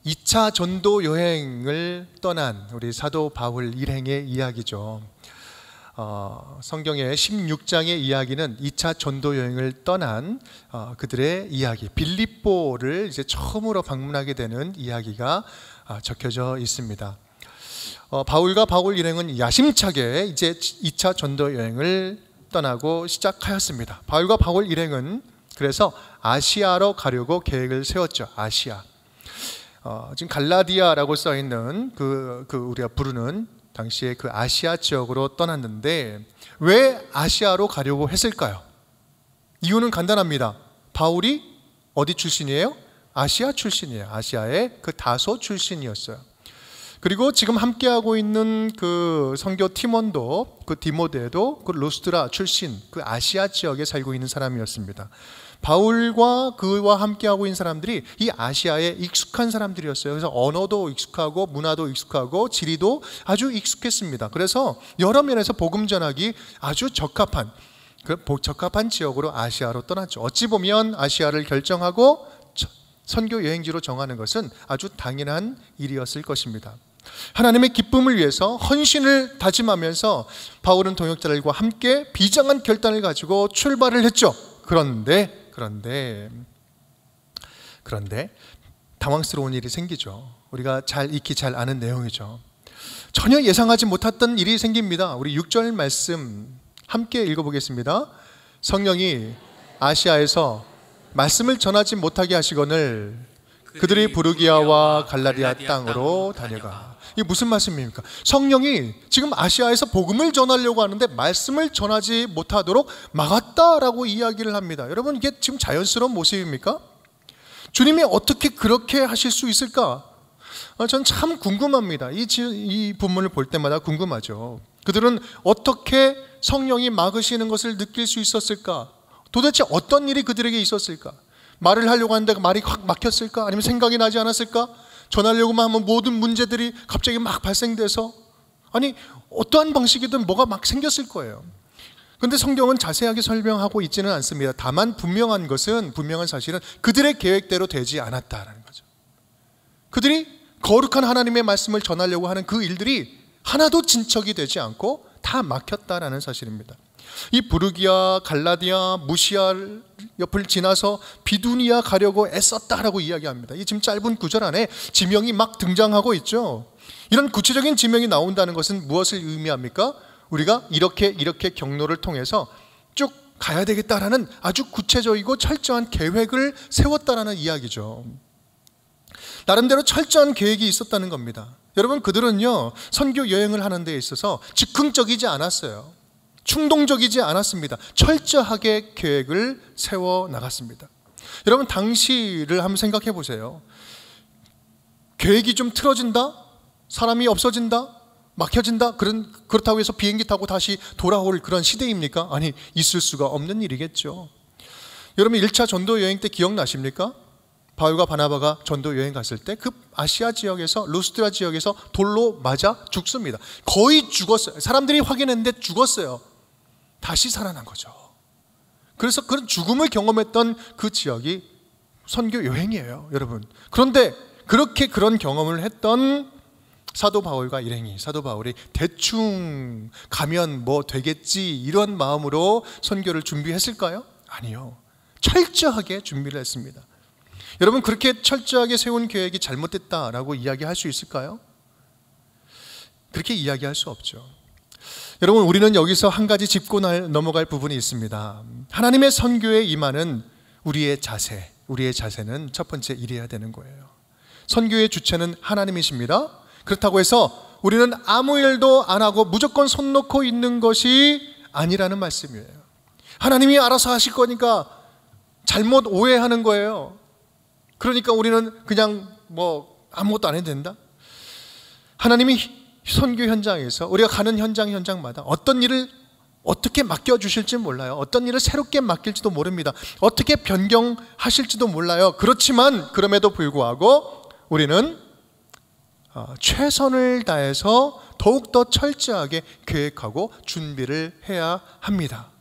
2차 전도 여행을 떠난 우리 사도 바울 일행의 이야기죠. 성경의 16장의 이야기는 2차 전도 여행을 떠난 그들의 이야기, 빌립보를 이제 처음으로 방문하게 되는 이야기가 적혀져 있습니다. 바울과 바울 일행은 야심차게 이제 2차 전도 여행을 떠나고 시작하였습니다. 바울과 바울 일행은 그래서 아시아로 가려고 계획을 세웠죠. 아시아. 지금 갈라디아라고 써 있는 그 우리가 부르는 당시에 그 아시아 지역으로 떠났는데 왜 아시아로 가려고 했을까요? 이유는 간단합니다. 바울이 어디 출신이에요? 아시아 출신이에요. 아시아의 그 다소 출신이었어요. 그리고 지금 함께하고 있는 그 선교 팀원도, 그 디모데도 그 루스드라 출신, 그 아시아 지역에 살고 있는 사람이었습니다. 바울과 그와 함께하고 있는 사람들이 이 아시아에 익숙한 사람들이었어요. 그래서 언어도 익숙하고 문화도 익숙하고 지리도 아주 익숙했습니다. 그래서 여러 면에서 복음 전하기 아주 적합한 지역으로 아시아로 떠났죠. 어찌 보면 아시아를 결정하고 선교 여행지로 정하는 것은 아주 당연한 일이었을 것입니다. 하나님의 기쁨을 위해서 헌신을 다짐하면서 바울은 동역자들과 함께 비장한 결단을 가지고 출발을 했죠. 그런데 당황스러운 일이 생기죠. 우리가 잘 익히 잘 아는 내용이죠. 전혀 예상하지 못했던 일이 생깁니다. 우리 6절 말씀 함께 읽어보겠습니다. 성령이 아시아에서 말씀을 전하지 못하게 하시거늘 그들이 부르기아와 갈라디아 땅으로 다녀가. 이게 무슨 말씀입니까? 성령이 지금 아시아에서 복음을 전하려고 하는데 말씀을 전하지 못하도록 막았다라고 이야기를 합니다. 여러분, 이게 지금 자연스러운 모습입니까? 주님이 어떻게 그렇게 하실 수 있을까? 전 참 궁금합니다. 이 본문을 볼 때마다 궁금하죠. 그들은 어떻게 성령이 막으시는 것을 느낄 수 있었을까? 도대체 어떤 일이 그들에게 있었을까? 말을 하려고 하는데 말이 확 막혔을까? 아니면 생각이 나지 않았을까? 전하려고만 하면 모든 문제들이 갑자기 막 발생돼서, 아니 어떠한 방식이든 뭐가 막 생겼을 거예요. 그런데 성경은 자세하게 설명하고 있지는 않습니다. 다만 분명한 사실은 그들의 계획대로 되지 않았다라는 거죠. 그들이 거룩한 하나님의 말씀을 전하려고 하는 그 일들이 하나도 진척이 되지 않고 다 막혔다라는 사실입니다. 이 부르기아, 갈라디아, 무시아 옆을 지나서 비두니아 가려고 애썼다라고 이야기합니다. 이 지금 짧은 구절 안에 지명이 막 등장하고 있죠. 이런 구체적인 지명이 나온다는 것은 무엇을 의미합니까? 우리가 이렇게 경로를 통해서 쭉 가야 되겠다라는 아주 구체적이고 철저한 계획을 세웠다라는 이야기죠. 나름대로 철저한 계획이 있었다는 겁니다. 여러분, 그들은요 선교 여행을 하는 데 있어서 즉흥적이지 않았어요. 충동적이지 않았습니다. 철저하게 계획을 세워 나갔습니다. 여러분, 당시를 한번 생각해 보세요. 계획이 좀 틀어진다? 사람이 없어진다? 막혀진다? 그렇다고 해서 비행기 타고 다시 돌아올 그런 시대입니까? 아니, 있을 수가 없는 일이겠죠. 여러분, 1차 전도 여행 때 기억나십니까? 바울과 바나바가 전도 여행 갔을 때 그 아시아 지역에서, 루스드라 지역에서 돌로 맞아 죽습니다. 거의 죽었어요. 사람들이 확인했는데 죽었어요. 다시 살아난 거죠. 그래서 그런 죽음을 경험했던 그 지역이 선교 여행이에요, 여러분. 그런데 그렇게 그런 경험을 했던 사도 바울이 대충 가면 뭐 되겠지 이런 마음으로 선교를 준비했을까요? 아니요. 철저하게 준비를 했습니다. 여러분, 그렇게 철저하게 세운 계획이 잘못됐다라고 이야기할 수 있을까요? 그렇게 이야기할 수 없죠. 여러분, 우리는 여기서 한 가지 짚고 넘어갈 부분이 있습니다. 하나님의 선교에 임하는 우리의 자세는 첫 번째 이래야 되는 거예요. 선교의 주체는 하나님이십니다. 그렇다고 해서 우리는 아무 일도 안 하고 무조건 손 놓고 있는 것이 아니라는 말씀이에요. 하나님이 알아서 하실 거니까 잘못 오해하는 거예요. 그러니까 우리는 그냥 뭐 아무것도 안 해도 된다? 하나님이 선교 현장에서 우리가 가는 현장마다 어떤 일을 어떻게 맡겨주실지 몰라요. 어떤 일을 새롭게 맡길지도 모릅니다. 어떻게 변경하실지도 몰라요. 그렇지만 그럼에도 불구하고 우리는 최선을 다해서 더욱더 철저하게 계획하고 준비를 해야 합니다.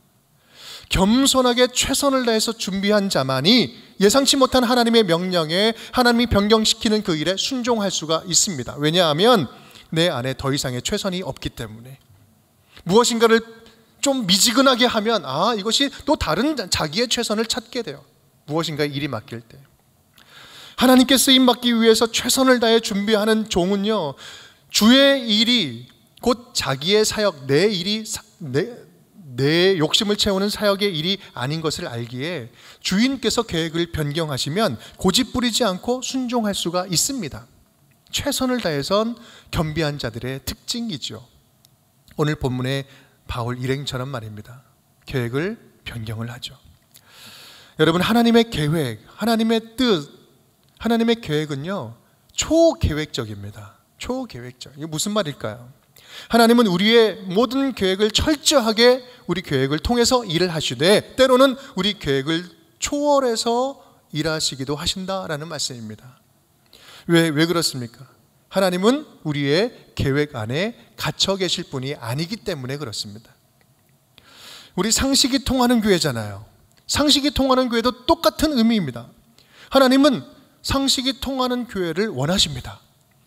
겸손하게 최선을 다해서 준비한 자만이 예상치 못한 하나님의 명령에 하나님이 변경시키는 그 일에 순종할 수가 있습니다. 왜냐하면 내 안에 더 이상의 최선이 없기 때문에. 무엇인가를 좀 미지근하게 하면 이것이 또 다른 자기의 최선을 찾게 돼요. 무엇인가 일이 맡길 때. 하나님께 쓰임받기 위해서 최선을 다해 준비하는 종은요, 주의 일이 곧 자기의 사역, 내 일이 내 욕심을 채우는 사역의 일이 아닌 것을 알기에 주인께서 계획을 변경하시면 고집부리지 않고 순종할 수가 있습니다. 최선을 다해선 겸비한 자들의 특징이죠. 오늘 본문의 바울 일행처럼 말입니다. 계획을 변경을 하죠. 여러분, 하나님의 계획, 하나님의 뜻, 하나님의 계획은요, 초계획적입니다. 초계획적. 이게 무슨 말일까요? 하나님은 우리의 모든 계획을 철저하게 우리 계획을 통해서 일을 하시되 때로는 우리 계획을 초월해서 일하시기도 하신다라는 말씀입니다. 왜 그렇습니까? 하나님은 우리의 계획 안에 갇혀 계실 분이 아니기 때문에 그렇습니다. 우리 상식이 통하는 교회잖아요. 상식이 통하는 교회도 똑같은 의미입니다. 하나님은 상식이 통하는 교회를 원하십니다.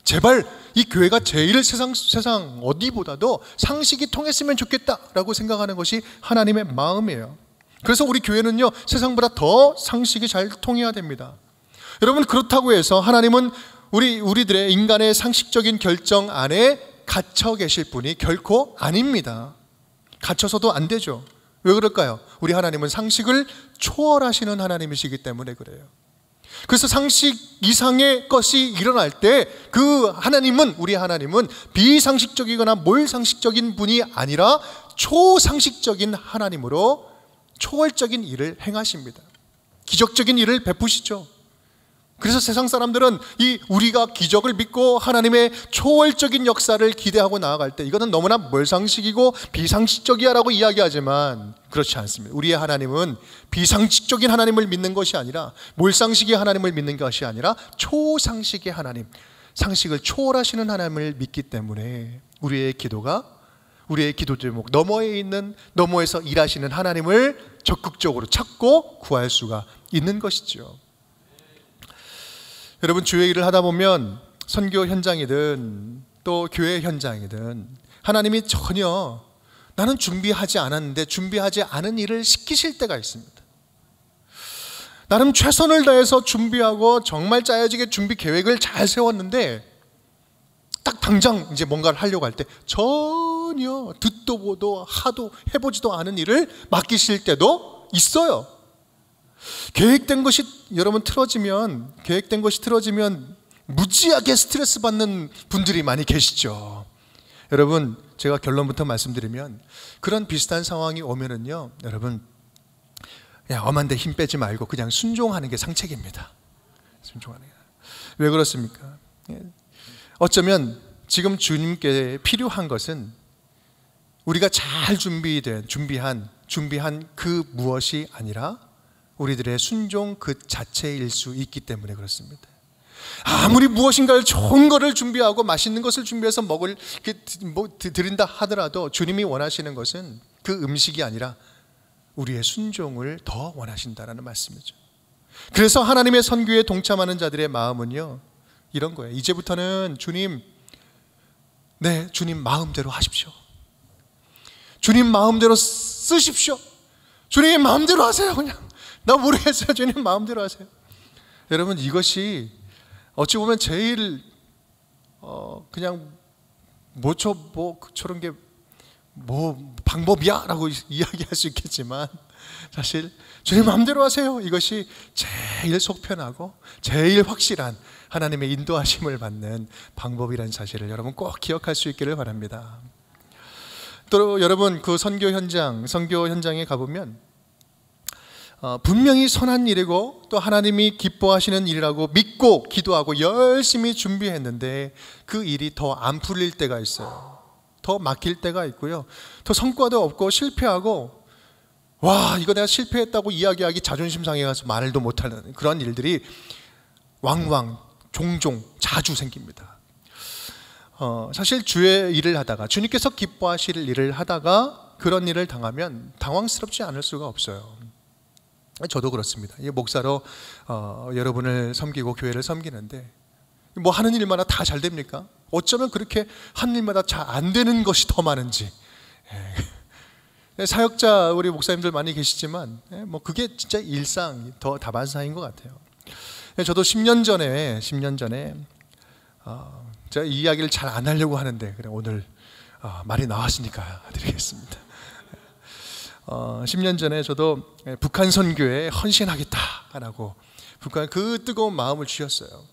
제발 이 교회가 제일 세상 어디보다도 상식이 통했으면 좋겠다라고 생각하는 것이 하나님의 마음이에요. 그래서 우리 교회는요, 세상보다 더 상식이 잘 통해야 됩니다. 여러분, 그렇다고 해서 하나님은 우리들의 인간의 상식적인 결정 안에 갇혀 계실 분이 결코 아닙니다. 갇혀서도 안 되죠. 왜 그럴까요? 우리 하나님은 상식을 초월하시는 하나님이시기 때문에 그래요. 그래서 상식 이상의 것이 일어날 때 우리 하나님은 비상식적이거나 몰상식적인 분이 아니라 초상식적인 하나님으로 초월적인 일을 행하십니다. 기적적인 일을 베푸시죠. 그래서 세상 사람들은 우리가 기적을 믿고 하나님의 초월적인 역사를 기대하고 나아갈 때 이거는 너무나 몰상식이고 비상식적이야 라고 이야기하지만 그렇지 않습니다. 우리의 하나님은 비상식적인 하나님을 믿는 것이 아니라 몰상식의 하나님을 믿는 것이 아니라 초상식의 하나님, 상식을 초월하시는 하나님을 믿기 때문에 우리의 기도 제목 너머에서 일하시는 하나님을 적극적으로 찾고 구할 수가 있는 것이죠. 여러분, 주의 일을 하다 보면 선교 현장이든 또 교회 현장이든 하나님이 전혀 나는 준비하지 않았는데 준비하지 않은 일을 시키실 때가 있습니다. 나름 최선을 다해서 준비하고 정말 짜여지게 준비 계획을 잘 세웠는데 딱 당장 이제 뭔가를 하려고 할 때 전혀 듣도 보도 하도 해보지도 않은 일을 맡기실 때도 있어요. 계획된 것이 틀어지면 무지하게 스트레스 받는 분들이 많이 계시죠. 여러분, 제가 결론부터 말씀드리면 그런 비슷한 상황이 오면은요, 여러분, 그냥 엄한데 힘 빼지 말고 그냥 순종하는 게 상책입니다. 순종하는 게. 왜 그렇습니까? 어쩌면 지금 주님께 필요한 것은 우리가 잘 준비한 그 무엇이 아니라 우리들의 순종 그 자체일 수 있기 때문에 그렇습니다. 아무리 무엇인가를 좋은 것을 준비하고 맛있는 것을 준비해서 드린다 하더라도 주님이 원하시는 것은 그 음식이 아니라 우리의 순종을 더 원하신다라는 말씀이죠. 그래서 하나님의 선교에 동참하는 자들의 마음은요, 이런 거예요. 이제부터는 주님 마음대로 하십시오. 주님 마음대로 쓰십시오. 주님 마음대로 하세요. 그냥 나 모르겠어요. 주님 마음대로 하세요. 여러분, 이것이 어찌 보면 제일 그냥 저런 게 방법이야 라고 이야기할 수 있겠지만 사실 주님 마음대로 하세요. 이것이 제일 속편하고 제일 확실한 하나님의 인도하심을 받는 방법이라는 사실을 여러분 꼭 기억할 수 있기를 바랍니다. 또 여러분, 그 선교 현장에 가보면 분명히 선한 일이고 또 하나님이 기뻐하시는 일이라고 믿고 기도하고 열심히 준비했는데 그 일이 더 안 풀릴 때가 있어요. 더 막힐 때가 있고요. 더 성과도 없고 실패하고 이거 내가 실패했다고 이야기하기 자존심 상해가서 말도 못하는 그런 일들이 종종 자주 생깁니다. 사실 주의 일을 하다가 주님께서 기뻐하실 일을 하다가 그런 일을 당하면 당황스럽지 않을 수가 없어요. 저도 그렇습니다. 목사로 여러분을 섬기고 교회를 섬기는데 뭐 하는 일마다 다 잘 됩니까? 어쩌면 그렇게 하는 일마다 잘 안 되는 것이 더 많은지. 사역자 우리 목사님들 많이 계시지만 뭐 그게 진짜 일상 더 다반사인 것 같아요. 저도 10년 전에 제가 이 이야기를 잘 안 하려고 하는데 그래 오늘 말이 나왔으니까 드리겠습니다. 10년 전에 저도 북한 선교에 헌신하겠다라고 북한 그 뜨거운 마음을 주셨어요.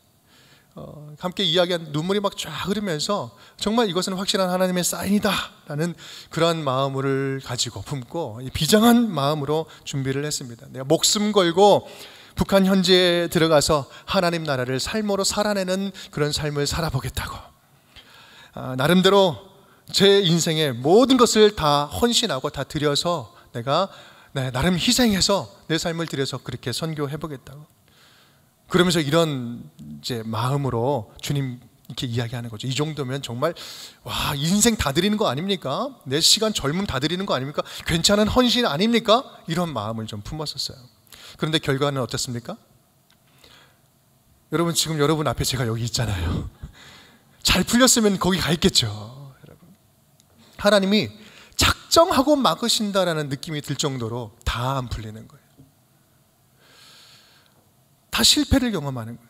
함께 이야기한 눈물이 막 쫙 흐르면서 정말 이것은 확실한 하나님의 사인이다라는 그러한 마음을 가지고 품고 비장한 마음으로 준비를 했습니다. 내가 목숨 걸고 북한 현지에 들어가서 하나님 나라를 삶으로 살아내는 그런 삶을 살아보겠다고 나름대로 제 인생의 모든 것을 다 헌신하고 다 드려서 내가 나름 희생해서 내 삶을 드려서 그렇게 선교해보겠다고 그러면서 이런 이제 마음으로 주님 이렇게 이야기하는 거죠. 이 정도면 정말 와 인생 다 드리는 거 아닙니까? 내 시간 젊음 다 드리는 거 아닙니까? 괜찮은 헌신 아닙니까? 이런 마음을 좀 품었었어요. 그런데 결과는 어떻습니까? 여러분 지금 여러분 앞에 제가 여기 있잖아요. 잘 풀렸으면 거기 가 있겠죠. 여러분. 하나님이 작정하고 막으신다라는 느낌이 들 정도로 다 안 풀리는 거예요. 다 실패를 경험하는 거예요.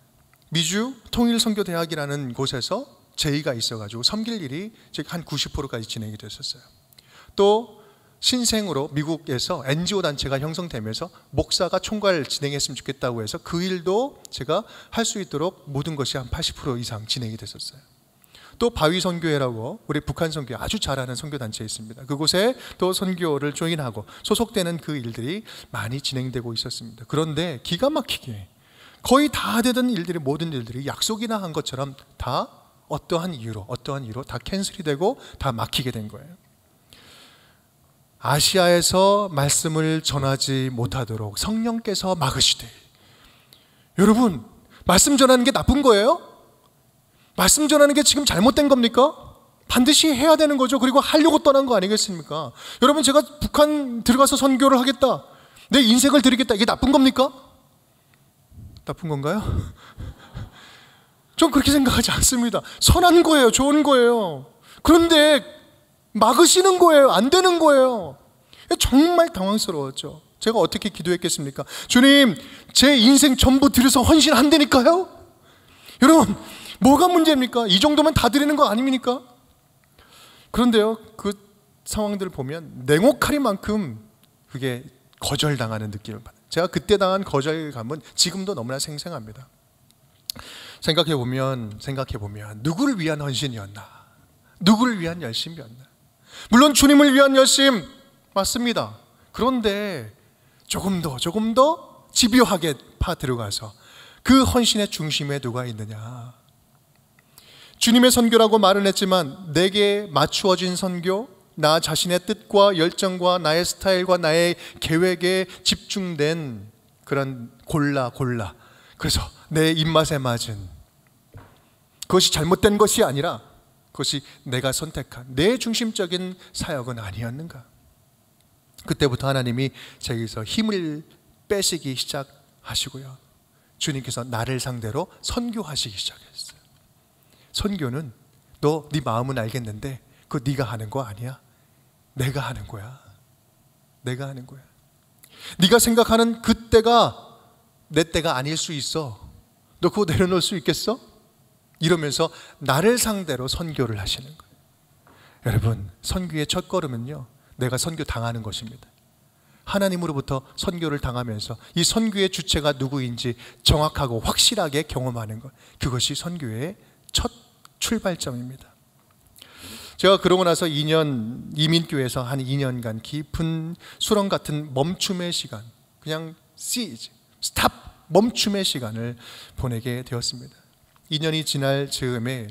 미주 통일선교대학이라는 곳에서 제의가 있어가지고 섬길 일이 한 90%까지 진행이 됐었어요. 또 신생으로 미국에서 NGO 단체가 형성되면서 목사가 총괄 진행했으면 좋겠다고 해서 그 일도 제가 할 수 있도록 모든 것이 한 80% 이상 진행이 됐었어요. 또 바위선교회라고 우리 북한 선교 아주 잘하는 선교단체에 있습니다. 그곳에 또 선교를 조인하고 소속되는 그 일들이 많이 진행되고 있었습니다. 그런데 기가 막히게 거의 다 되던 일들이 모든 일들이 약속이나 한 것처럼 다 어떠한 이유로 다 캔슬이 되고 다 막히게 된 거예요. 아시아에서 말씀을 전하지 못하도록 성령께서 막으시되 여러분 말씀 전하는 게 나쁜 거예요? 말씀 전하는 게 지금 잘못된 겁니까? 반드시 해야 되는 거죠. 그리고 하려고 떠난 거 아니겠습니까? 여러분 제가 북한 들어가서 선교를 하겠다 내 인생을 드리겠다 이게 나쁜 겁니까? 나쁜 건가요? 전 그렇게 생각하지 않습니다. 선한 거예요. 좋은 거예요. 그런데 막으시는 거예요. 안 되는 거예요. 정말 당황스러웠죠. 제가 어떻게 기도했겠습니까? 주님, 제 인생 전부 드려서 헌신 안 되니까요? 여러분, 뭐가 문제입니까? 이 정도면 다 드리는 거 아닙니까? 그런데요, 그 상황들을 보면 냉혹하리만큼 그게 거절당하는 느낌을 받아요. 제가 그때 당한 거절감은 지금도 너무나 생생합니다. 생각해보면 누구를 위한 헌신이었나? 누구를 위한 열심이었나? 물론 주님을 위한 열심 맞습니다. 그런데 조금 더 집요하게 파 들어가서 그 헌신의 중심에 누가 있느냐? 주님의 선교라고 말은 했지만 내게 맞추어진 선교, 나 자신의 뜻과 열정과 나의 스타일과 나의 계획에 집중된 그런 골라 그래서 내 입맛에 맞은 그것이 잘못된 것이 아니라 그것이 내가 선택한 내 중심적인 사역은 아니었는가? 그때부터 하나님이 저기서 힘을 빼시기 시작하시고요. 주님께서 나를 상대로 선교하시기 시작했어요. 선교는 너 네 마음은 알겠는데 그거 네가 하는 거 아니야. 내가 하는 거야. 내가 하는 거야. 네가 생각하는 그 때가 내 때가 아닐 수 있어. 너 그거 내려놓을 수 있겠어? 이러면서 나를 상대로 선교를 하시는 거예요. 여러분, 선교의 첫 걸음은요, 내가 선교 당하는 것입니다. 하나님으로부터 선교를 당하면서 이 선교의 주체가 누구인지 정확하고 확실하게 경험하는 것, 그것이 선교의 첫 출발점입니다. 제가 그러고 나서 2년 이민교회에서 한 2년간 깊은 수렁 같은 멈춤의 시간, 그냥 스탑 멈춤의 시간을 보내게 되었습니다. 2년이 지날 즈음에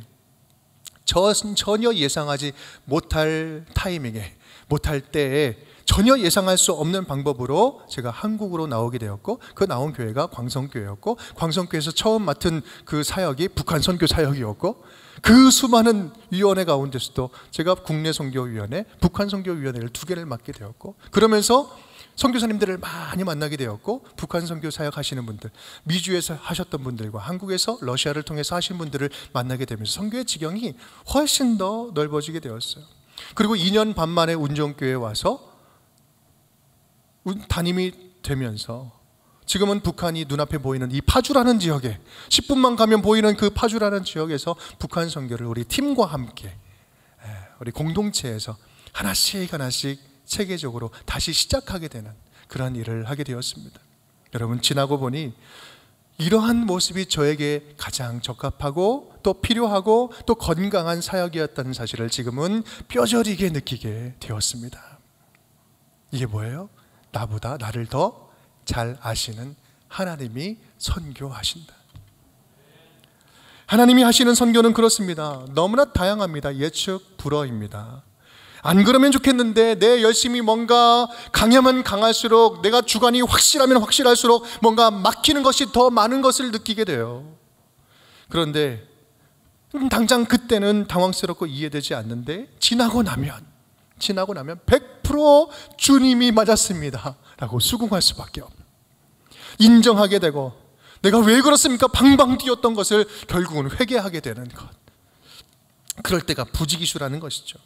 전혀 예상하지 못할 타이밍에, 못할 때에 전혀 예상할 수 없는 방법으로 제가 한국으로 나오게 되었고, 그 나온 교회가 광성교회였고, 광성교회에서 처음 맡은 그 사역이 북한 선교 사역이었고, 그 수많은 위원회 가운데서도 제가 국내 선교위원회, 북한 선교위원회를 2개를 맡게 되었고, 그러면서 선교사님들을 많이 만나게 되었고, 북한 선교 사역 하시는 분들, 미주에서 하셨던 분들과 한국에서 러시아를 통해서 하신 분들을 만나게 되면서 선교의 지경이 훨씬 더 넓어지게 되었어요. 그리고 2년 반 만에 운정교회에 와서 담임이 되면서 지금은 북한이 눈앞에 보이는 이 파주라는 지역에 10분만 가면 보이는 그 파주라는 지역에서 북한 선교를 우리 팀과 함께 우리 공동체에서 하나씩 하나씩 체계적으로 다시 시작하게 되는 그런 일을 하게 되었습니다. 여러분, 지나고 보니 이러한 모습이 저에게 가장 적합하고 또 필요하고 또 건강한 사역이었다는 사실을 지금은 뼈저리게 느끼게 되었습니다. 이게 뭐예요? 나보다 나를 더 잘 아시는 하나님이 선교하신다. 하나님이 하시는 선교는 그렇습니다. 너무나 다양합니다. 예측 불허입니다. 안 그러면 좋겠는데 내 열심히 뭔가 강하면 강할수록, 내가 주관이 확실하면 확실할수록 뭔가 막히는 것이 더 많은 것을 느끼게 돼요. 그런데 당장 그때는 당황스럽고 이해되지 않는데 지나고 나면 100% 주님이 맞았습니다 라고 수긍할 수밖에 없는, 인정하게 되고, 내가 왜 그렇습니까? 방방 뛰었던 것을 결국은 회개하게 되는 것. 그럴 때가 부지기수라는 것이죠.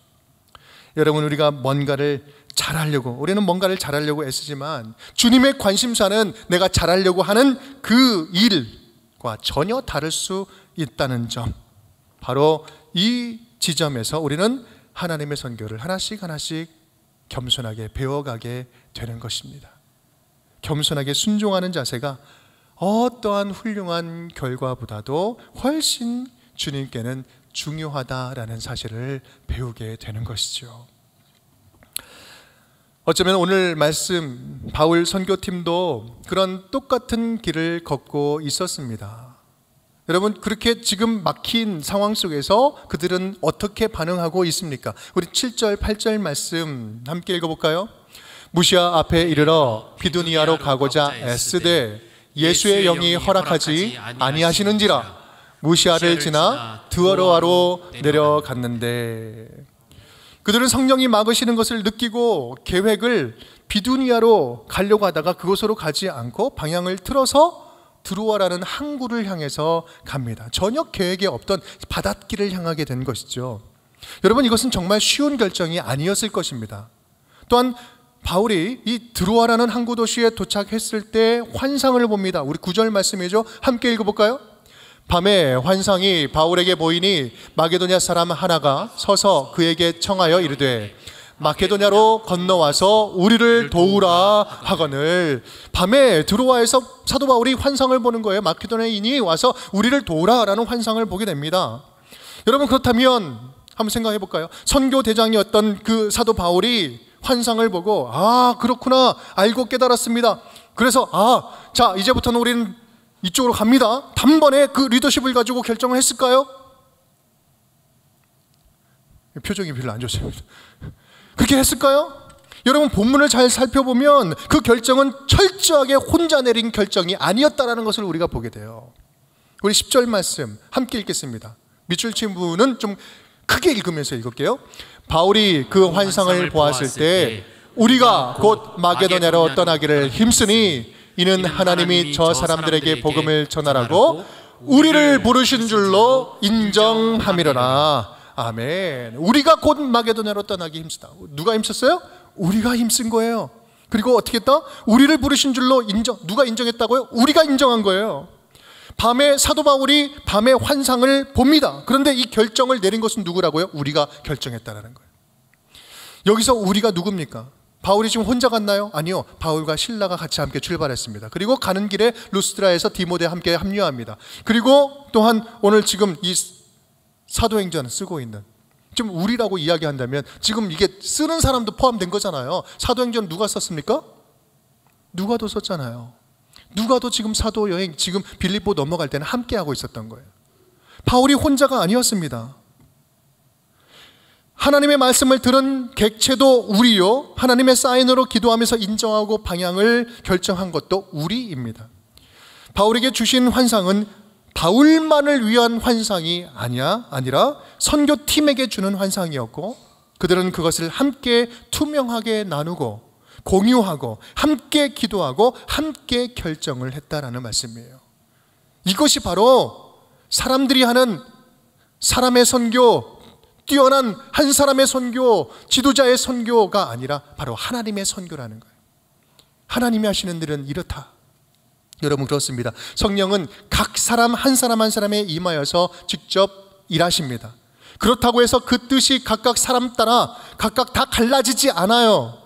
여러분, 우리가 우리는 뭔가를 잘하려고 애쓰지만 주님의 관심사는 내가 잘하려고 하는 그 일과 전혀 다를 수 있다는 점, 바로 이 지점에서 우리는 하나님의 선교를 하나씩 하나씩 겸손하게 배워가게 되는 것입니다. 겸손하게 순종하는 자세가 어떠한 훌륭한 결과보다도 훨씬 주님께는 중요하다라는 사실을 배우게 되는 것이죠. 어쩌면 오늘 말씀, 바울 선교팀도 그런 똑같은 길을 걷고 있었습니다. 여러분, 그렇게 지금 막힌 상황 속에서 그들은 어떻게 반응하고 있습니까? 우리 7절, 8절 말씀 함께 읽어볼까요? 무시아 앞에 이르러 비두니아로 가고자 애쓰되 예수의 영이 허락하지 아니하시는지라. 무시아를 지나 드어로아로 내려갔는데, 그들은 성령이 막으시는 것을 느끼고 계획을 비두니아로 가려고 하다가 그곳으로 가지 않고 방향을 틀어서 드로아라는 항구를 향해서 갑니다. 전혀 계획에 없던 바닷길을 향하게 된 것이죠. 여러분, 이것은 정말 쉬운 결정이 아니었을 것입니다. 또한 바울이 이 드로아라는 항구 도시에 도착했을 때 환상을 봅니다. 우리 9절 말씀이죠. 함께 읽어볼까요? 밤에 환상이 바울에게 보이니 마게도냐 사람 하나가 서서 그에게 청하여 이르되 마케도냐로 건너와서 우리를 도우라 하거늘. 밤에 드로아에서 사도 바울이 환상을 보는 거예요. 마케도냐인이 와서 우리를 도우라 라는 환상을 보게 됩니다. 여러분, 그렇다면 한번 생각해 볼까요? 선교 대장이었던 그 사도 바울이 환상을 보고, 그렇구나, 알고 깨달았습니다. 그래서 자, 이제부터는 우리는 이쪽으로 갑니다, 단번에 그 리더십을 가지고 결정을 했을까요? 표정이 별로 안 좋습니다. 그렇게 했을까요? 여러분, 본문을 잘 살펴보면 그 결정은 철저하게 혼자 내린 결정이 아니었다라는 것을 우리가 보게 돼요. 우리 10절 말씀 함께 읽겠습니다. 밑줄 친 부분은 좀 크게 읽으면서 읽을게요. 바울이 그 환상을 보았을 때 우리가 곧 마게도냐로 떠나기를 힘쓰니 이는 하나님이 저 사람들에게 복음을 전하라고 우리를 부르신 줄로 인정함이로라. 아멘. 우리가 곧 마게도냐로 떠나기 힘쓰다. 누가 힘썼어요? 우리가 힘쓴 거예요. 그리고 어떻게 했다? 우리를 부르신 줄로 누가 인정했다고요? 우리가 인정한 거예요. 밤에 사도 바울이 밤에 환상을 봅니다. 그런데 이 결정을 내린 것은 누구라고요? 우리가 결정했다라는 거예요. 여기서 우리가 누굽니까? 바울이 지금 혼자 갔나요? 아니요. 바울과 실라가 같이 함께 출발했습니다. 그리고 가는 길에 루스드라에서 디모데 함께 합류합니다. 그리고 또한 오늘 지금 이 사도행전을 쓰고 있는, 지금 우리라고 이야기한다면 지금 이게 쓰는 사람도 포함된 거잖아요. 사도행전 누가 썼습니까? 누가도 썼잖아요. 누가도 지금 사도 여행, 지금 빌립보 넘어갈 때는 함께 하고 있었던 거예요. 바울이 혼자가 아니었습니다. 하나님의 말씀을 들은 객체도 우리요, 하나님의 사인으로 기도하면서 인정하고 방향을 결정한 것도 우리입니다. 바울에게 주신 환상은 바울만을 위한 환상이 아니라 선교팀에게 주는 환상이었고, 그들은 그것을 함께 투명하게 나누고 공유하고 함께 기도하고 함께 결정을 했다라는 말씀이에요. 이것이 바로 사람들이 하는 사람의 선교, 뛰어난 한 사람의 선교, 지도자의 선교가 아니라 바로 하나님의 선교라는 거예요. 하나님이 하시는 일은 이렇다. 여러분, 그렇습니다. 성령은 각 사람 한 사람 한 사람에 임하여서 직접 일하십니다. 그렇다고 해서 그 뜻이 각각 사람 따라 각각 다 갈라지지 않아요.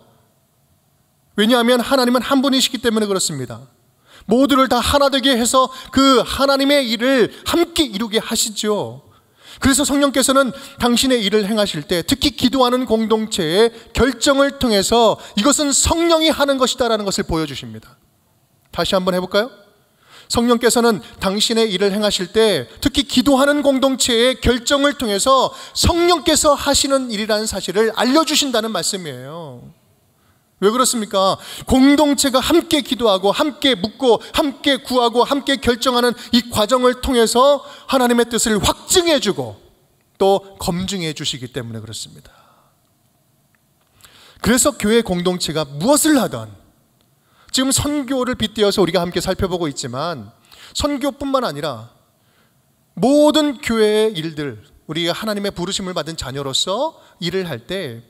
왜냐하면 하나님은 한 분이시기 때문에 그렇습니다. 모두를 다 하나 되게 해서 그 하나님의 일을 함께 이루게 하시죠. 그래서 성령께서는 당신의 일을 행하실 때, 특히 기도하는 공동체의 결정을 통해서 이것은 성령이 하는 것이다라는 것을 보여주십니다. 다시 한번 해볼까요? 성령께서는 당신의 일을 행하실 때, 특히 기도하는 공동체의 결정을 통해서 성령께서 하시는 일이라는 사실을 알려주신다는 말씀이에요. 왜 그렇습니까? 공동체가 함께 기도하고 함께 묻고 함께 구하고 함께 결정하는 이 과정을 통해서 하나님의 뜻을 확증해 주고 또 검증해 주시기 때문에 그렇습니다. 그래서 교회 공동체가 무엇을 하든, 지금 선교를 빗대어서 우리가 함께 살펴보고 있지만, 선교뿐만 아니라 모든 교회의 일들, 우리가 하나님의 부르심을 받은 자녀로서 일을 할 때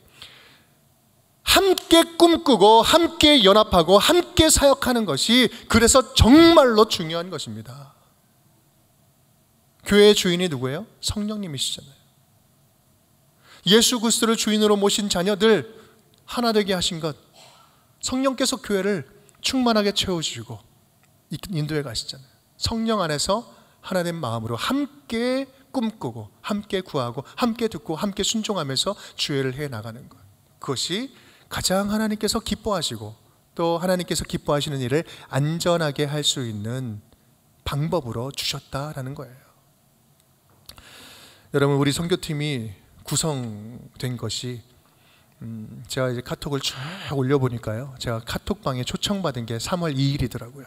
함께 꿈꾸고 함께 연합하고 함께 사역하는 것이 그래서 정말로 중요한 것입니다. 교회의 주인이 누구예요? 성령님이시잖아요. 예수 그리스도를 주인으로 모신 자녀들 하나 되게 하신 것, 성령께서 교회를 충만하게 채워주시고 인도해 가시잖아요. 성령 안에서 하나님 마음으로 함께 꿈꾸고 함께 구하고 함께 듣고 함께 순종하면서 주회를 해나가는 것, 그것이 가장 하나님께서 기뻐하시고 또 하나님께서 기뻐하시는 일을 안전하게 할 수 있는 방법으로 주셨다라는 거예요. 여러분, 우리 선교팀이 구성된 것이 제가 이제 카톡을 쭉 올려보니까요, 제가 카톡방에 초청받은 게 3월 2일이더라고요.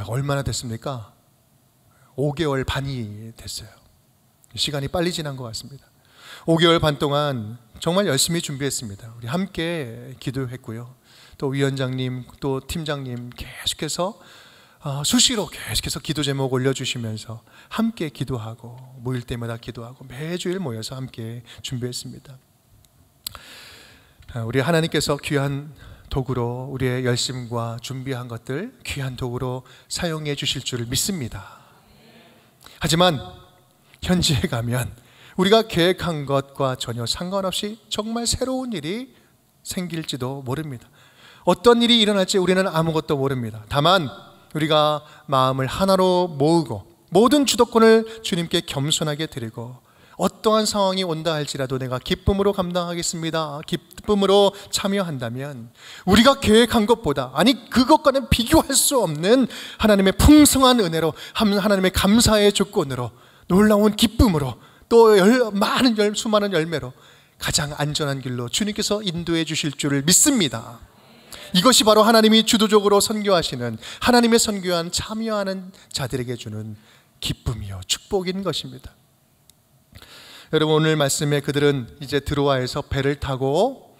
얼마나 됐습니까? 5개월 반이 됐어요. 시간이 빨리 지난 것 같습니다. 5개월 반 동안 정말 열심히 준비했습니다. 우리 함께 기도했고요. 또 위원장님, 또 팀장님 계속해서 수시로 계속해서 기도 제목 올려주시면서 함께 기도하고, 모일 때마다 기도하고 매주일 모여서 함께 준비했습니다. 우리 하나님께서 귀한 도구로 우리의 열심과 준비한 것들 귀한 도구로 사용해 주실 줄을 믿습니다. 하지만 현지에 가면 우리가 계획한 것과 전혀 상관없이 정말 새로운 일이 생길지도 모릅니다. 어떤 일이 일어날지 우리는 아무것도 모릅니다. 다만 우리가 마음을 하나로 모으고 모든 주도권을 주님께 겸손하게 드리고, 어떠한 상황이 온다 할지라도 내가 기쁨으로 감당하겠습니다, 기쁨으로 참여한다면 우리가 계획한 것보다, 아니 그것과는 비교할 수 없는 하나님의 풍성한 은혜로, 하나님의 감사의 조건으로, 놀라운 기쁨으로, 또 수많은 열매로 가장 안전한 길로 주님께서 인도해 주실 줄을 믿습니다. 이것이 바로 하나님이 주도적으로 선교하시는, 하나님의 선교한 참여하는 자들에게 주는 기쁨이요 축복인 것입니다. 여러분, 오늘 말씀에 그들은 이제 드로아에서 배를 타고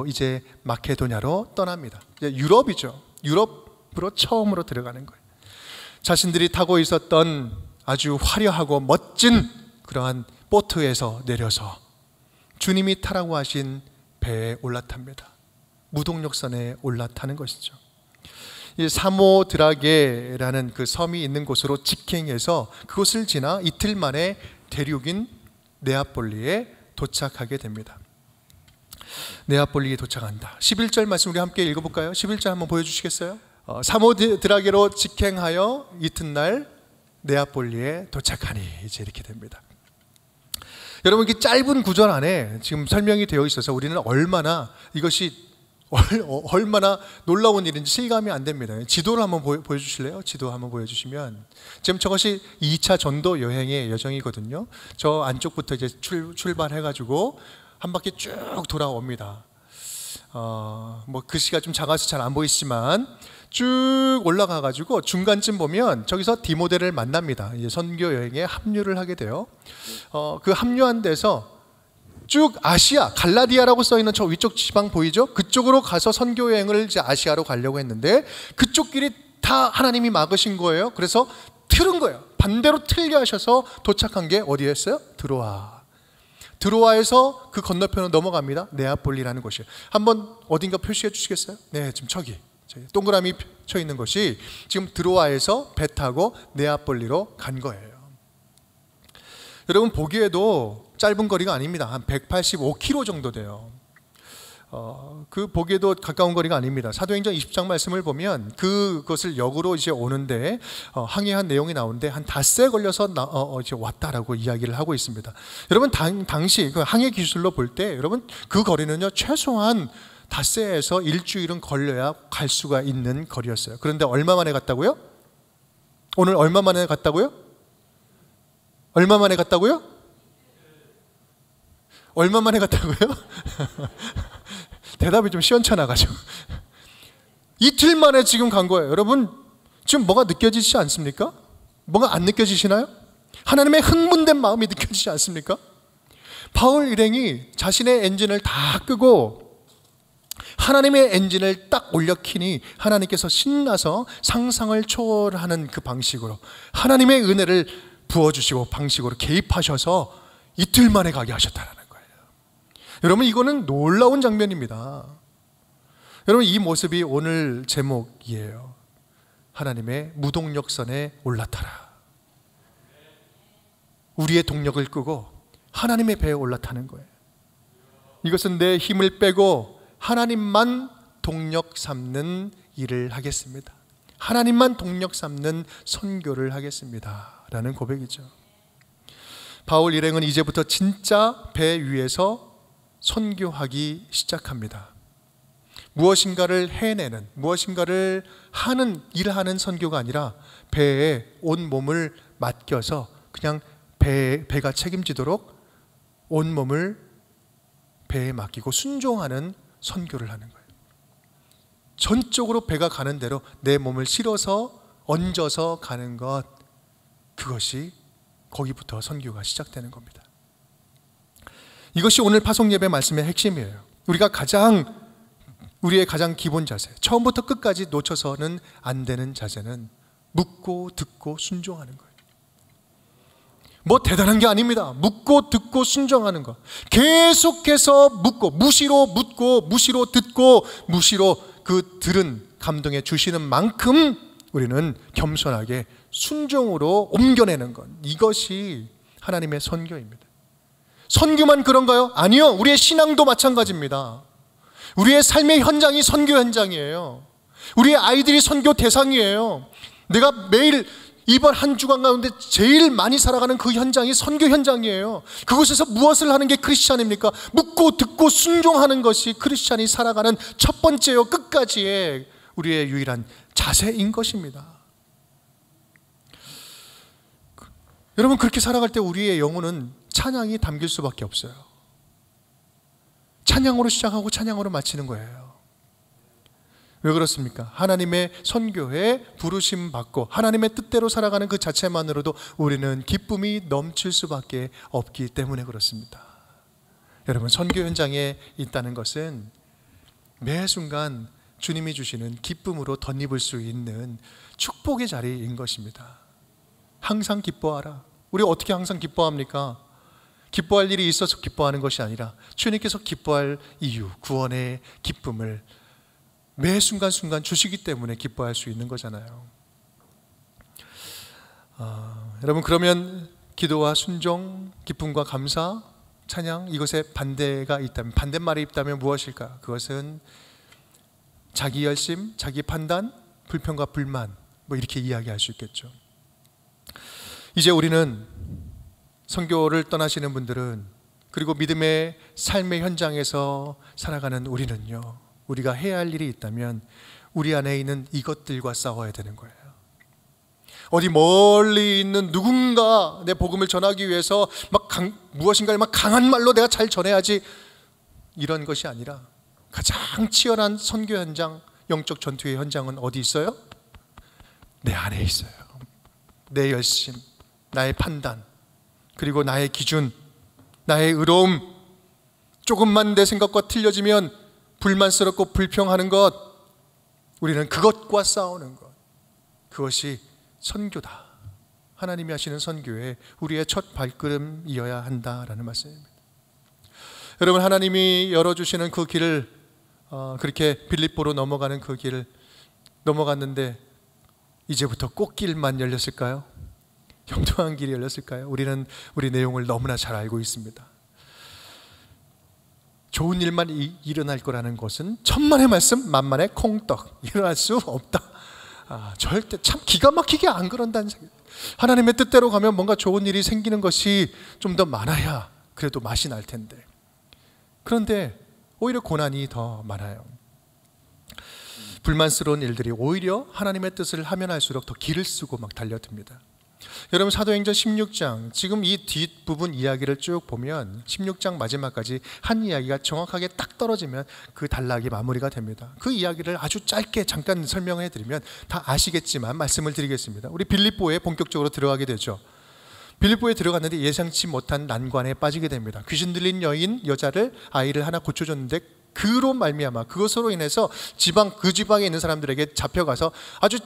이제 마케도냐로 떠납니다. 이제 유럽이죠. 유럽으로 처음으로 들어가는 거예요. 자신들이 타고 있었던 아주 화려하고 멋진 그러한 보트에서 내려서 주님이 타라고 하신 배에 올라탑니다. 무동력선에 올라타는 것이죠. 이 사모드라게라는 그 섬이 있는 곳으로 직행해서 그곳을 지나 이틀 만에 대륙인 네아폴리에 도착하게 됩니다. 네아폴리에 도착한다. 11절 말씀 우리 함께 읽어볼까요? 11절 한번 보여주시겠어요? 사모드라게로 직행하여 이튿날 네아폴리에 도착하니, 이제 이렇게 됩니다. 여러분, 이 짧은 구절 안에 지금 설명이 되어 있어서 우리는 얼마나 이것이 얼마나 놀라운 일인지 실감이 안 됩니다. 지도를 한번 보여주실래요? 지도 한번 보여주시면, 지금 저것이 2차 전도 여행의 여정이거든요. 저 안쪽부터 이제 출발해가지고 한 바퀴 쭉 돌아옵니다. 뭐 글씨가 좀 작아서 잘 안 보이시지만 쭉 올라가가지고 중간쯤 보면 저기서 디모데를 만납니다. 이제 선교 여행에 합류를 하게 돼요. 그 합류한 데서 쭉 아시아, 갈라디아라고 써있는 저 위쪽 지방 보이죠? 그쪽으로 가서 선교 여행을 이제 아시아로 가려고 했는데 그쪽 길이 다 하나님이 막으신 거예요. 그래서 틀은 거예요. 반대로 틀게 하셔서 도착한 게 어디였어요? 드로아에서 그 건너편으로 넘어갑니다. 네아폴리라는 곳이에요. 한번 어딘가 표시해 주시겠어요? 네, 지금 저기 동그라미 쳐 있는 것이 지금 드로아에서 배 타고 네아폴리로 간 거예요. 여러분 보기에도 짧은 거리가 아닙니다. 한 185km 정도 돼요. 그 보기에도 가까운 거리가 아닙니다. 사도행전 20장 말씀을 보면 그것을 역으로 이제 오는데 항해한 내용이 나오는데 한 닷새 걸려서 이제 왔다라고 이야기를 하고 있습니다. 여러분 당시 그 항해 기술로 볼 때 여러분 그 거리는요 최소한 닷새에서 일주일은 걸려야 갈 수가 있는 거리였어요. 그런데 얼마 만에 갔다고요? 오늘 얼마 만에 갔다고요? 얼마 만에 갔다고요? 얼마 만에 갔다고요? 대답이 좀 시원찮아가지고 이틀 만에 지금 간 거예요. 여러분 지금 뭐가 느껴지지 않습니까? 뭐가 안 느껴지시나요? 하나님의 흥분된 마음이 느껴지지 않습니까? 바울 일행이 자신의 엔진을 다 끄고 하나님의 엔진을 딱 올려 키니 하나님께서 신나서 상상을 초월하는 그 방식으로 하나님의 은혜를 부어주시고 방식으로 개입하셔서 이틀 만에 가게 하셨다는 거예요. 여러분 이거는 놀라운 장면입니다. 여러분 이 모습이 오늘 제목이에요. 하나님의 무동력선에 올라타라. 우리의 동력을 끄고 하나님의 배에 올라타는 거예요. 이것은 내 힘을 빼고 하나님만 동력 삼는 일을 하겠습니다. 하나님만 동력 삼는 선교를 하겠습니다 라는 고백이죠. 바울 일행은 이제부터 진짜 배 위에서 선교하기 시작합니다. 무엇인가를 해내는, 무엇인가를 하는, 일하는 선교가 아니라 배에 온 몸을 맡겨서 그냥 배가 책임지도록 온 몸을 배에 맡기고 순종하는 선교를 하는 거예요. 전적으로 배가 가는 대로 내 몸을 실어서 얹어서 가는 것, 그것이 거기부터 선교가 시작되는 겁니다. 이것이 오늘 파송 예배 말씀의 핵심이에요. 우리의 가장 기본 자세, 처음부터 끝까지 놓쳐서는 안 되는 자세는 묻고 듣고 순종하는 거예요. 뭐 대단한 게 아닙니다. 묻고 듣고 순종하는 것. 계속해서 묻고, 무시로 묻고, 무시로 듣고, 무시로 그 들은 감동에 주시는 만큼 우리는 겸손하게 순종으로 옮겨내는 것. 이것이 하나님의 선교입니다. 선교만 그런가요? 아니요. 우리의 신앙도 마찬가지입니다. 우리의 삶의 현장이 선교 현장이에요. 우리의 아이들이 선교 대상이에요. 내가 매일 이번 한 주간 가운데 제일 많이 살아가는 그 현장이 선교 현장이에요. 그곳에서 무엇을 하는 게 크리스찬입니까? 묻고 듣고 순종하는 것이 크리스찬이 살아가는 첫 번째요 끝까지의 우리의 유일한 자세인 것입니다. 여러분 그렇게 살아갈 때 우리의 영혼은 찬양이 담길 수밖에 없어요. 찬양으로 시작하고 찬양으로 마치는 거예요. 왜 그렇습니까? 하나님의 선교에 부르심 받고 하나님의 뜻대로 살아가는 그 자체만으로도 우리는 기쁨이 넘칠 수밖에 없기 때문에 그렇습니다. 여러분 선교 현장에 있다는 것은 매 순간 주님이 주시는 기쁨으로 덧입을 수 있는 축복의 자리인 것입니다. 항상 기뻐하라. 우리 어떻게 항상 기뻐합니까? 기뻐할 일이 있어서 기뻐하는 것이 아니라 주님께서 기뻐할 이유, 구원의 기쁨을 매 순간순간 주시기 때문에 기뻐할 수 있는 거잖아요. 여러분 그러면 기도와 순종, 기쁨과 감사, 찬양 이것에 반대가 있다면, 반대말이 있다면 무엇일까? 그것은 자기 열심, 자기 판단, 불평과 불만 뭐 이렇게 이야기할 수 있겠죠. 이제 우리는 선교를 떠나시는 분들은 그리고 믿음의 삶의 현장에서 살아가는 우리는요, 우리가 해야 할 일이 있다면 우리 안에 있는 이것들과 싸워야 되는 거예요. 어디 멀리 있는 누군가 내 복음을 전하기 위해서 무엇인가를 강한 말로 내가 잘 전해야지, 이런 것이 아니라 가장 치열한 선교 현장, 영적 전투의 현장은 어디 있어요? 내 안에 있어요. 내 열심, 나의 판단, 그리고 나의 기준, 나의 의로움. 조금만 내 생각과 틀려지면 불만스럽고 불평하는 것, 우리는 그것과 싸우는 것, 그것이 선교다. 하나님이 하시는 선교에 우리의 첫 발걸음이어야 한다라는 말씀입니다. 여러분, 하나님이 열어주시는 그 길을, 그렇게 빌립보로 넘어가는 그 길을 넘어갔는데 이제부터 꽃길만 열렸을까요? 형통한 길이 열렸을까요? 우리는 우리 내용을 너무나 잘 알고 있습니다. 좋은 일만 일어날 거라는 것은 천만의 말씀 만만의 콩떡, 일어날 수 없다. 절대 참 기가 막히게 안 그런다는 생각. 하나님의 뜻대로 가면 뭔가 좋은 일이 생기는 것이 좀 더 많아야 그래도 맛이 날 텐데, 그런데 오히려 고난이 더 많아요. 불만스러운 일들이 오히려 하나님의 뜻을 하면 할수록 더 기를 쓰고 막 달려듭니다. 여러분, 사도행전 16장, 지금 이 뒷부분 이야기를 쭉 보면 16장 마지막까지 한 이야기가 정확하게 딱 떨어지면 그 단락이 마무리가 됩니다. 그 이야기를 아주 짧게 잠깐 설명해 드리면 다 아시겠지만 말씀을 드리겠습니다. 우리 빌립보에 본격적으로 들어가게 되죠. 빌립보에 들어갔는데 예상치 못한 난관에 빠지게 됩니다. 귀신 들린 여자를, 아이를 하나 고쳐줬는데 그로 말미암아, 그것으로 인해서 그 지방에 있는 사람들에게 잡혀가서 아주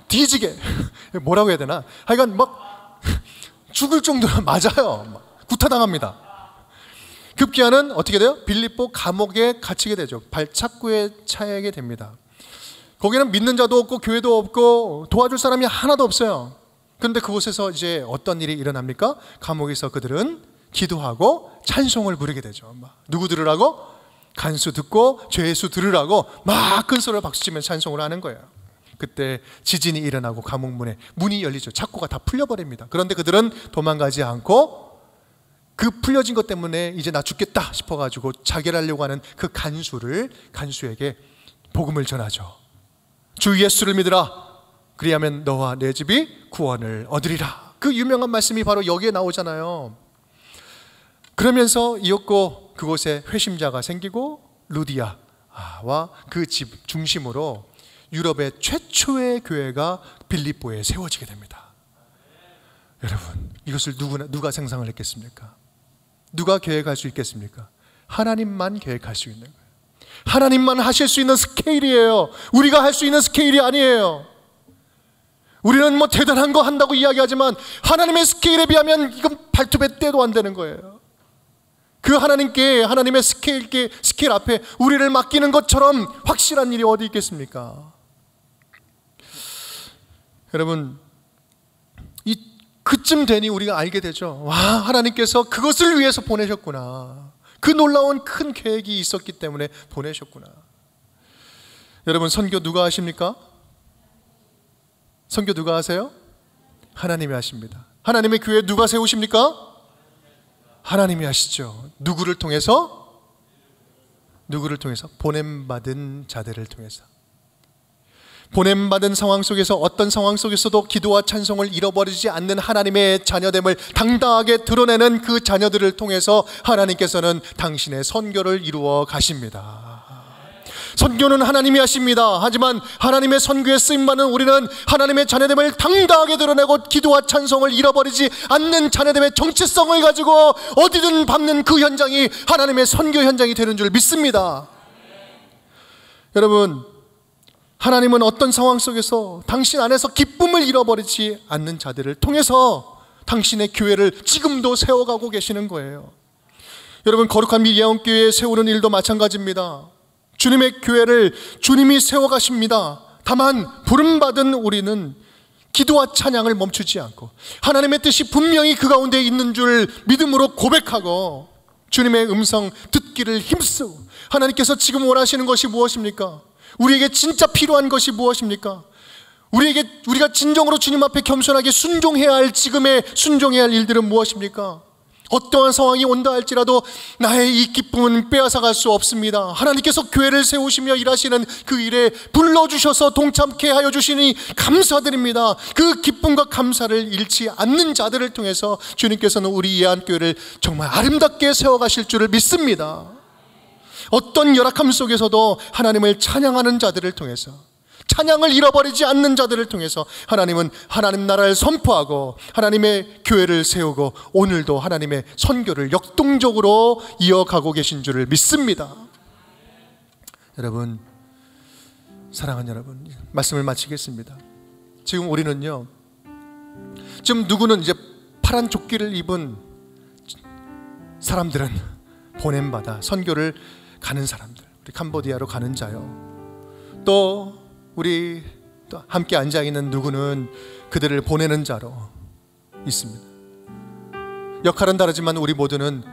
뒤지게 뭐라고 해야 되나, 하여간 막 죽을 정도로 맞아요. 구타당합니다. 급기야는 어떻게 돼요? 빌립보 감옥에 갇히게 되죠. 발착구에 차게 됩니다. 거기는 믿는 자도 없고 교회도 없고 도와줄 사람이 하나도 없어요. 그런데 그곳에서 이제 어떤 일이 일어납니까? 감옥에서 그들은 기도하고 찬송을 부르게 되죠. 누구 들으라고? 간수 듣고 죄수 들으라고 막 큰 소리로 박수치면 찬송을 하는 거예요. 그때 지진이 일어나고 감옥 문이 열리죠. 착고가 다 풀려버립니다. 그런데 그들은 도망가지 않고 그 풀려진 것 때문에 이제 나 죽겠다 싶어가지고 자결하려고 하는 그 간수에게 복음을 전하죠. 주 예수를 믿으라, 그리하면 너와 내 집이 구원을 얻으리라. 그 유명한 말씀이 바로 여기에 나오잖아요. 그러면서 이었고 그곳에 회심자가 생기고 루디아와 그 집 중심으로 유럽의 최초의 교회가 빌립보에 세워지게 됩니다. 여러분, 이것을 누가 상상을 했겠습니까? 누가 계획할 수 있겠습니까? 하나님만 계획할 수 있는 거예요. 하나님만 하실 수 있는 스케일이에요. 우리가 할 수 있는 스케일이 아니에요. 우리는 뭐 대단한 거 한다고 이야기하지만 하나님의 스케일에 비하면 이건 발톱의 때도 안 되는 거예요. 그 하나님의 스케일 앞에 우리를 맡기는 것처럼 확실한 일이 어디 있겠습니까? 여러분, 그쯤 되니 우리가 알게 되죠. 와, 하나님께서 그것을 위해서 보내셨구나. 그 놀라운 큰 계획이 있었기 때문에 보내셨구나. 여러분, 선교 누가 하십니까? 선교 누가 하세요? 하나님이 하십니다. 하나님의 교회 누가 세우십니까? 하나님이 하시죠. 누구를 통해서? 보냄받은 자들을 통해서. 보냄받은 상황 속에서, 어떤 상황 속에서도 기도와 찬송을 잃어버리지 않는 하나님의 자녀됨을 당당하게 드러내는 그 자녀들을 통해서 하나님께서는 당신의 선교를 이루어 가십니다. 선교는 하나님이 하십니다. 하지만 하나님의 선교에 쓰임받는 우리는 하나님의 자녀됨을 당당하게 드러내고 기도와 찬송을 잃어버리지 않는 자녀됨의 정체성을 가지고 어디든 밟는 그 현장이 하나님의 선교 현장이 되는 줄 믿습니다. 여러분, 하나님은 어떤 상황 속에서 당신 안에서 기쁨을 잃어버리지 않는 자들을 통해서 당신의 교회를 지금도 세워가고 계시는 거예요. 여러분, 거룩한 미래영교회 세우는 일도 마찬가지입니다. 주님의 교회를 주님이 세워가십니다. 다만 부름받은 우리는 기도와 찬양을 멈추지 않고 하나님의 뜻이 분명히 그 가운데 있는 줄 믿음으로 고백하고 주님의 음성 듣기를 힘쓰고, 하나님께서 지금 원하시는 것이 무엇입니까? 우리에게 진짜 필요한 것이 무엇입니까? 우리가 진정으로 주님 앞에 겸손하게 순종해야 할, 지금의 순종해야 할 일들은 무엇입니까? 어떠한 상황이 온다 할지라도 나의 이 기쁨은 빼앗아갈 수 없습니다. 하나님께서 교회를 세우시며 일하시는 그 일에 불러주셔서 동참케 하여 주시니 감사드립니다. 그 기쁨과 감사를 잃지 않는 자들을 통해서 주님께서는 우리 예안교회를 정말 아름답게 세워가실 줄을 믿습니다. 어떤 열악함 속에서도 하나님을 찬양하는 자들을 통해서, 찬양을 잃어버리지 않는 자들을 통해서 하나님은 하나님 나라를 선포하고 하나님의 교회를 세우고 오늘도 하나님의 선교를 역동적으로 이어가고 계신 줄을 믿습니다. 여러분, 사랑하는 여러분, 말씀을 마치겠습니다. 지금 우리는요, 지금 누구는 이제 파란 조끼를 입은 사람들은 보냄받아 선교를 가는 사람들, 우리 캄보디아로 가는 자요, 또 우리 또 함께 앉아있는 누구는 그들을 보내는 자로 있습니다. 역할은 다르지만 우리 모두는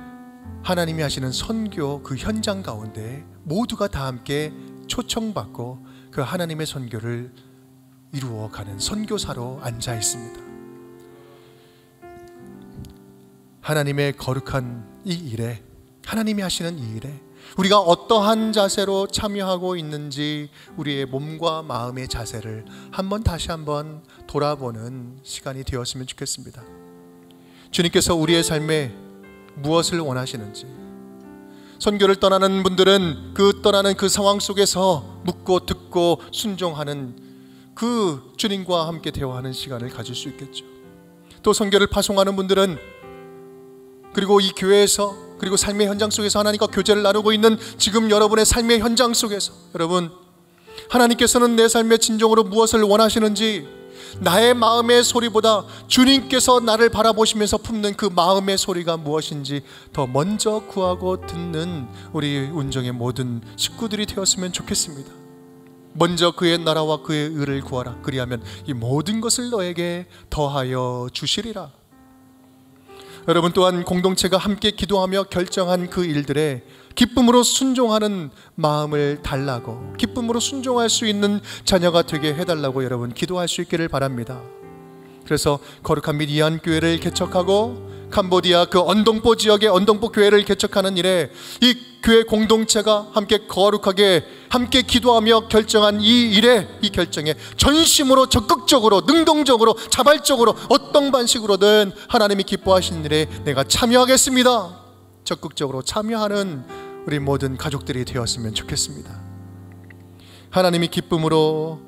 하나님이 하시는 선교 그 현장 가운데 모두가 다 함께 초청받고 그 하나님의 선교를 이루어가는 선교사로 앉아 있습니다. 하나님의 거룩한 이 일에, 하나님이 하시는 이 일에 우리가 어떠한 자세로 참여하고 있는지 우리의 몸과 마음의 자세를 다시 한번 돌아보는 시간이 되었으면 좋겠습니다. 주님께서 우리의 삶에 무엇을 원하시는지, 선교를 떠나는 분들은 떠나는 그 상황 속에서 묻고 듣고 순종하는 그 주님과 함께 대화하는 시간을 가질 수 있겠죠. 또 선교를 파송하는 분들은 그리고 이 교회에서, 그리고 삶의 현장 속에서 하나님과 교제를 나누고 있는 지금 여러분의 삶의 현장 속에서, 여러분, 하나님께서는 내 삶의 진정으로 무엇을 원하시는지, 나의 마음의 소리보다 주님께서 나를 바라보시면서 품는 그 마음의 소리가 무엇인지 더 먼저 구하고 듣는 우리 운정의 모든 식구들이 되었으면 좋겠습니다. 먼저 그의 나라와 그의 의를 구하라. 그리하면 이 모든 것을 너에게 더하여 주시리라. 여러분 또한 공동체가 함께 기도하며 결정한 그 일들에 기쁨으로 순종하는 마음을 달라고, 기쁨으로 순종할 수 있는 자녀가 되게 해달라고 여러분 기도할 수 있기를 바랍니다. 그래서 거룩한 및 이안교회를 개척하고 캄보디아 그 언동포 지역의 언동포 교회를 개척하는 일에 이 교회 공동체가 함께 거룩하게 함께 기도하며 결정한 이 일에, 이 결정에 전심으로 적극적으로 능동적으로 자발적으로 어떤 방식으로든 하나님이 기뻐하시는 일에 내가 참여하겠습니다. 적극적으로 참여하는 우리 모든 가족들이 되었으면 좋겠습니다. 하나님이 기쁨으로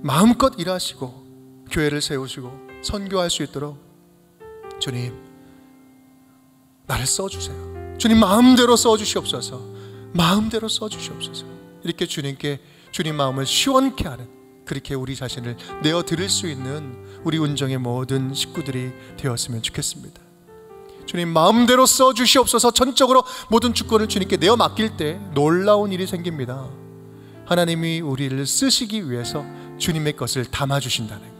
마음껏 일하시고 교회를 세우시고 선교할 수 있도록 주님 나를 써주세요. 주님 마음대로 써주시옵소서. 마음대로 써주시옵소서. 이렇게 주님께 주님 마음을 시원케 하는, 그렇게 우리 자신을 내어드릴 수 있는 우리 운정의 모든 식구들이 되었으면 좋겠습니다. 주님 마음대로 써주시옵소서. 전적으로 모든 주권을 주님께 내어 맡길 때 놀라운 일이 생깁니다. 하나님이 우리를 쓰시기 위해서 주님의 것을 담아주신다는 거예요.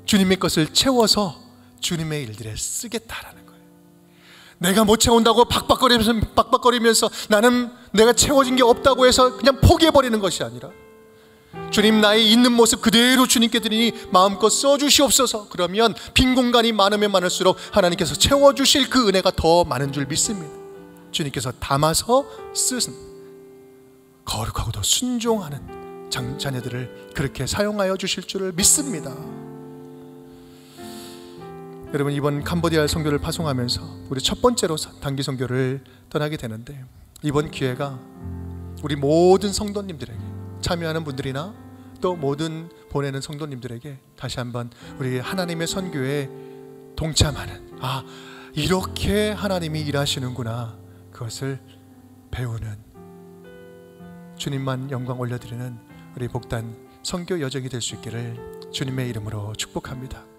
주님의 것을 채워서 주님의 일들에 쓰겠다라는 거예요. 내가 못 채운다고 박박거리면서 나는 내가 채워진 게 없다고 해서 그냥 포기해버리는 것이 아니라, 주님 나의 있는 모습 그대로 주님께 드리니 마음껏 써주시옵소서. 그러면 빈 공간이 많으면 많을수록 하나님께서 채워주실 그 은혜가 더 많은 줄 믿습니다. 주님께서 담아서 쓰신 거룩하고도 순종하는 자녀들을 그렇게 사용하여 주실 줄을 믿습니다. 여러분 이번 캄보디아 선교를 파송하면서 우리 첫 번째로 단기 선교를 떠나게 되는데, 이번 기회가 우리 모든 성도님들에게, 참여하는 분들이나 또 모든 보내는 성도님들에게 다시 한번 우리 하나님의 선교에 동참하는, 이렇게 하나님이 일하시는구나, 그것을 배우는, 주님만 영광 올려드리는 우리 복단 선교 여정이 될 수 있기를 주님의 이름으로 축복합니다.